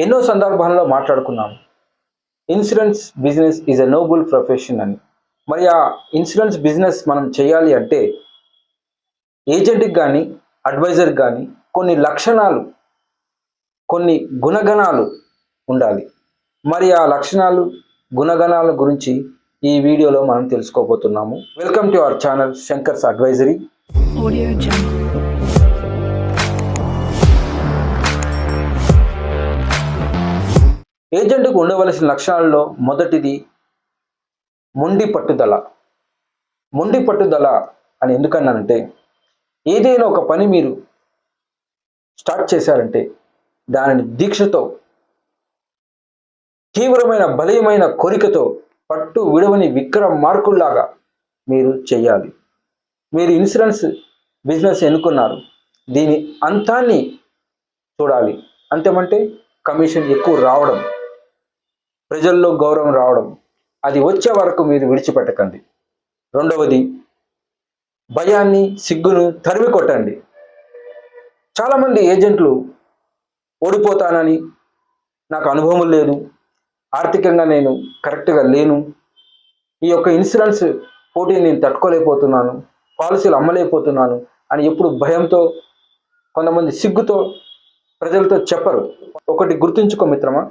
ఎన్నో సందర్భాల్లో మాట్లాడుకున్నాం. Insurance business is a noble profession అని. మరి ఆ ఇన్సూరెన్స్ బిజినెస్ మనం చేయాలి అంటే ఏజెంట్కి కానీ అడ్వైజర్కి కానీ కొన్ని లక్షణాలు, కొన్ని గుణగణాలు ఉండాలి. మరి ఆ లక్షణాలు, గుణగణాల గురించి ఈ వీడియోలో మనం తెలుసుకోబోతున్నాము. Welcome to our channel Shankar's advisory. ఏజెంట్కు ఉండవలసిన లక్షణాల్లో మొదటిది మొండి పట్టుదల. మొండి పట్టుదల అని ఎందుకన్నానంటే, ఏదైనా ఒక పని మీరు స్టార్ట్ చేశారంటే దానిని దీక్షతో, తీవ్రమైన బలీయమైన కోరికతో, పట్టు విడవని విక్రమార్కుల్లాగా మీరు చేయాలి. మీరు ఇన్సూరెన్స్ బిజినెస్ ఎన్నుకున్నారు, దీని అంతాన్ని చూడాలి. అంతేమంటే కమిషన్ ఎక్కువ రావడం, ప్రజల్లో గౌరవం రావడం, అది వచ్చే వరకు మీరు విడిచిపెట్టకండి. రెండవది భయాన్ని, సిగ్గును తరిమి కొట్టండి. చాలామంది ఏజెంట్లు ఓడిపోతానని, నాకు అనుభవం లేదు, ఆర్థికంగా నేను కరెక్ట్గా లేను, ఈ యొక్క ఇన్సూరెన్స్ పోటీని నేను తట్టుకోలేకపోతున్నాను, పాలసీలు అమ్మలేకపోతున్నాను అని ఎప్పుడు భయంతో, కొంతమంది సిగ్గుతో ప్రజలతో చెప్పరు. ఒకటి గుర్తుంచుకో మిత్రమా,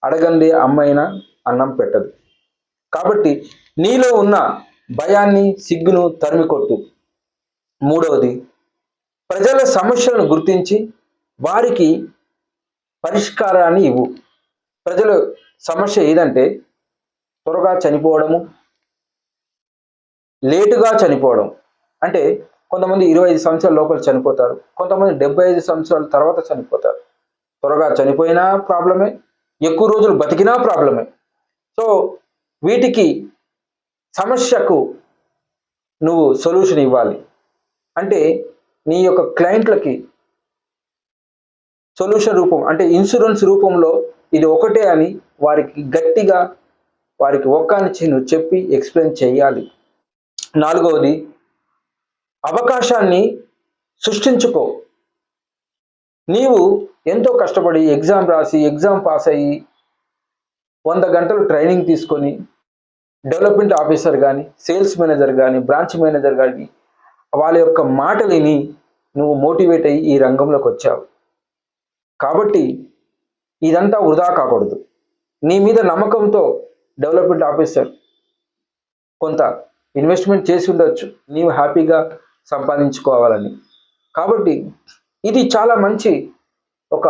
అడగంది అమ్మైనా అన్నం పెట్టదు. కాబట్టి నీలో ఉన్న భయాన్ని, సిగ్గును తరిమి కొట్టు. మూడవది ప్రజల సమస్యలను గుర్తించి వారికి పరిష్కారాన్ని ఇవ్వు. ప్రజల సమస్య ఏదంటే త్వరగా చనిపోవడము, లేటుగా చనిపోవడం. అంటే కొంతమంది 25 సంవత్సరాల లోపల చనిపోతారు, కొంతమంది 75 సంవత్సరాల తర్వాత చనిపోతారు. త్వరగా చనిపోయినా ప్రాబ్లమే, ఎక్కువ రోజులు బతికినా ప్రాబ్లమే. సో వీటికి సమస్యకు నువ్వు సొల్యూషన్ ఇవ్వాలి. అంటే నీ యొక్క క్లయింట్లకి సొల్యూషన్ రూపం, అంటే ఇన్సూరెన్స్ రూపంలో ఇది ఒకటే అని వారికి గట్టిగా, వారికి ఒక్కనిచ్చి నువ్వు చెప్పి ఎక్స్ప్లెయిన్ చేయాలి. నాలుగవది అవకాశాన్ని సృష్టించుకో. నీవు ఎంతో కష్టపడి ఎగ్జామ్ రాసి, ఎగ్జామ్ పాస్ అయ్యి 100 గంటలు ట్రైనింగ్ తీసుకొని డెవలప్మెంట్ ఆఫీసర్ కానీ, సేల్స్ మేనేజర్ కానీ, బ్రాంచ్ మేనేజర్ కానీ వాళ్ళ యొక్క మాటలు విని నువ్వు మోటివేట్ అయ్యి ఈ రంగంలోకి వచ్చావు. కాబట్టి ఇదంతా వృధా కాకూడదు. నీ మీద నమ్మకంతో డెవలప్మెంట్ ఆఫీసర్ కొంత ఇన్వెస్ట్మెంట్ చేసి ఉండొచ్చు, నీవు హ్యాపీగా సంపాదించుకోవాలని. కాబట్టి ఇది చాలా మంచి ఒక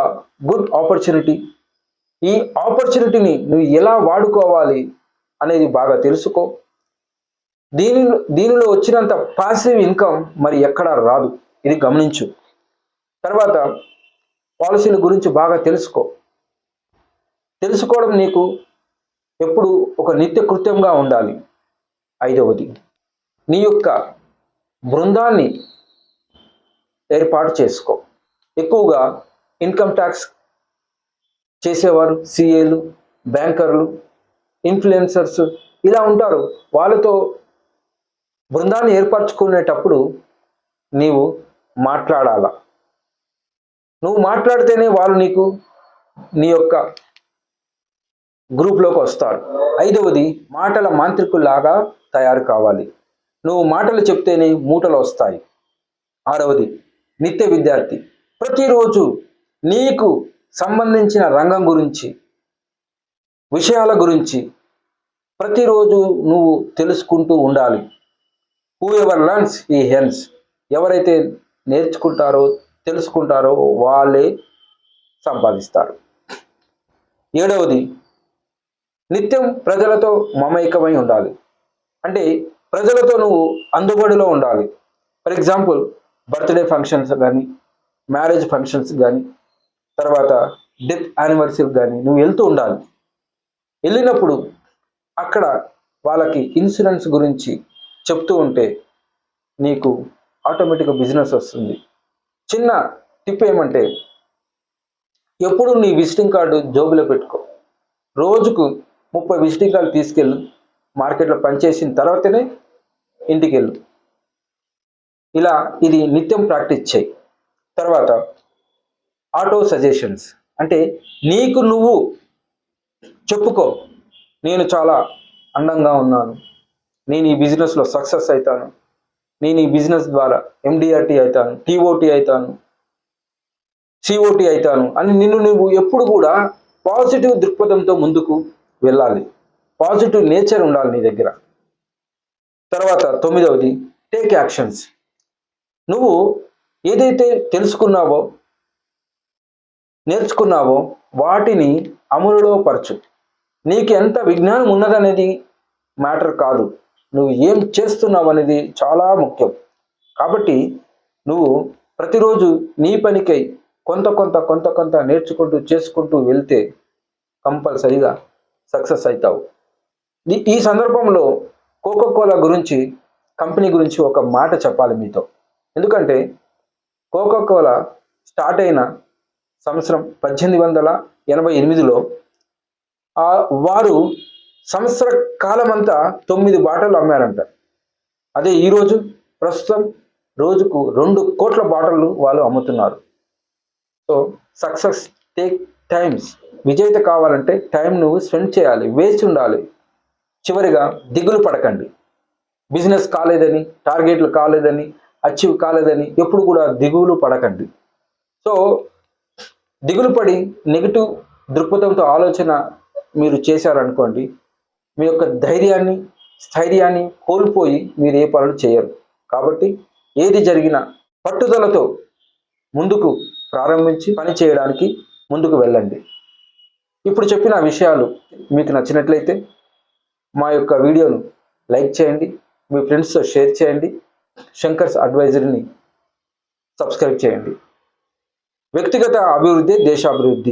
గుడ్ ఆపర్చునిటీ. ఈ ఆపర్చునిటీని నువ్వు ఎలా వాడుకోవాలి అనేది బాగా తెలుసుకో. దీనిలో వచ్చినంత పాసివ్ ఇన్కమ్ మరి ఎక్కడా రాదు, ఇది గమనించు. తర్వాత పాలసీల గురించి బాగా తెలుసుకో. తెలుసుకోవడం నీకు ఎప్పుడు ఒక నిత్య కృత్యంగా ఉండాలి. ఐదవది నీ యొక్క బృందాన్ని ఏర్పాటు చేసుకో. ఎక్కువగా ఇన్కమ్ ట్యాక్స్ చేసేవారు, సిఏలు, బ్యాంకర్లు, ఇన్ఫ్లుయెన్సర్స్ ఇలా ఉంటారు. వాళ్ళతో బృందాన్ని ఏర్పరచుకునేటప్పుడు నీవు మాట్లాడాల. నువ్వు మాట్లాడితేనే వాళ్ళు నీ యొక్క గ్రూప్లోకి వస్తారు. ఐదవది మాటల మాంత్రికుల్లాగా తయారు కావాలి. నువ్వు మాటలు చెప్తేనే మూటలు వస్తాయి. ఆరవది నిత్య విద్యార్థి. ప్రతిరోజు నీకు సంబంధించిన రంగం గురించి, విషయాల గురించి ప్రతిరోజు నువ్వు తెలుసుకుంటూ ఉండాలి. Who ever learns he hence. ఎవరైతే నేర్చుకుంటారో, తెలుసుకుంటారో వాళ్ళే సంపాదిస్తారు. ఏడవది నిత్యం ప్రజలతో మమైకమై ఉండాలి. అంటే ప్రజలతో నువ్వు అందుబాటులో ఉండాలి. ఫర్ ఎగ్జాంపుల్ బర్త్డే ఫంక్షన్స్ కానీ, మ్యారేజ్ ఫంక్షన్స్ కానీ, తర్వాత డెత్ యానివర్సరీ కానీ నువ్వు వెళ్తూ ఉండాలి. వెళ్ళినప్పుడు అక్కడ వాళ్ళకి ఇన్సూరెన్స్ గురించి చెప్తూ ఉంటే నీకు ఆటోమేటిక్గా బిజినెస్ వస్తుంది. చిన్న టిప్ ఏమంటే, ఎప్పుడు నీ విజిటింగ్ కార్డు జోబులో పెట్టుకో. రోజుకు 30 విజిటింగ్ కార్డు తీసుకెళ్ళు, మార్కెట్లో పనిచేసిన తర్వాతనే ఇంటికి వెళ్ళు. ఇలా ఇది నిత్యం ప్రాక్టీస్ చేయి. తర్వాత ఆటో సజెషన్స్, అంటే నీకు నువ్వు చెప్పుకో, నేను చాలా అందంగా ఉన్నాను, నేను ఈ బిజినెస్లో సక్సెస్ అవుతాను, నేను ఈ బిజినెస్ ద్వారా ఎండిఆర్టీ అవుతాను, టీఓటీ అవుతాను, సిఓటీ అవుతాను అని నిన్ను నువ్వు ఎప్పుడు కూడా పాజిటివ్ దృక్పథంతో ముందుకు వెళ్ళాలి. పాజిటివ్ నేచర్ ఉండాలి నీ దగ్గర. తర్వాత 9వది టేక్ యాక్షన్స్. నువ్వు ఏదైతే తెలుసుకున్నావో నేర్చుకున్నావో వాటిని అమలులో పరచు. నీకు ఎంత విజ్ఞానం ఉన్నదనేది మ్యాటర్ కాదు, నువ్వు ఏం చేస్తున్నావు అనేది చాలా ముఖ్యం. కాబట్టి నువ్వు ప్రతిరోజు నీ పనికై కొంత కొంత కొంత కొంత నేర్చుకుంటూ చేసుకుంటూ వెళ్తే కంపల్సరీగా సక్సెస్ అవుతావు. ఈ సందర్భంలో కోకోకోలా గురించి, కంపెనీ గురించి ఒక మాట చెప్పాలి మీతో. ఎందుకంటే కోకోకోలా స్టార్ట్ అయిన సంవత్సరం 1888లో వారు సంవత్సర కాలమంతా 9 బాటలు అమ్మారంట. అదే ఈరోజు ప్రస్తుతం రోజుకు 2 కోట్ల బాటలు వాళ్ళు అమ్ముతున్నారు. So success take times. విజేత కావాలంటే టైం నువ్వు స్పెండ్ చేయాలి, వేచి ఉండాలి. చివరిగా దిగులు పడకండి. బిజినెస్ కాలేదని, టార్గెట్లు కాలేదని, అచీవ్ కాలేదని ఎప్పుడు కూడా దిగులు పడకండి. సో దిగులు పడి నెగిటివ్ దృక్పథంతో ఆలోచన మీరు చేశారనుకోండి, మీ యొక్క ధైర్యాన్ని స్థైర్యాన్ని కోల్పోయి మీరు ఏ పనులు చేయరు. కాబట్టి ఏది జరిగినా పట్టుదలతో ముందుకు ప్రారంభించి పని చేయడానికి ముందుకు వెళ్ళండి. ఇప్పుడు చెప్పిన విషయాలు మీకు నచ్చినట్లయితే మా యొక్క వీడియోను లైక్ చేయండి, మీ ఫ్రెండ్స్తో షేర్ చేయండి, శంకర్స్ అడ్వైజరీని సబ్స్క్రైబ్ చేయండి. వ్యక్తిగత అభివృద్ధి దేశాభివృద్ధి.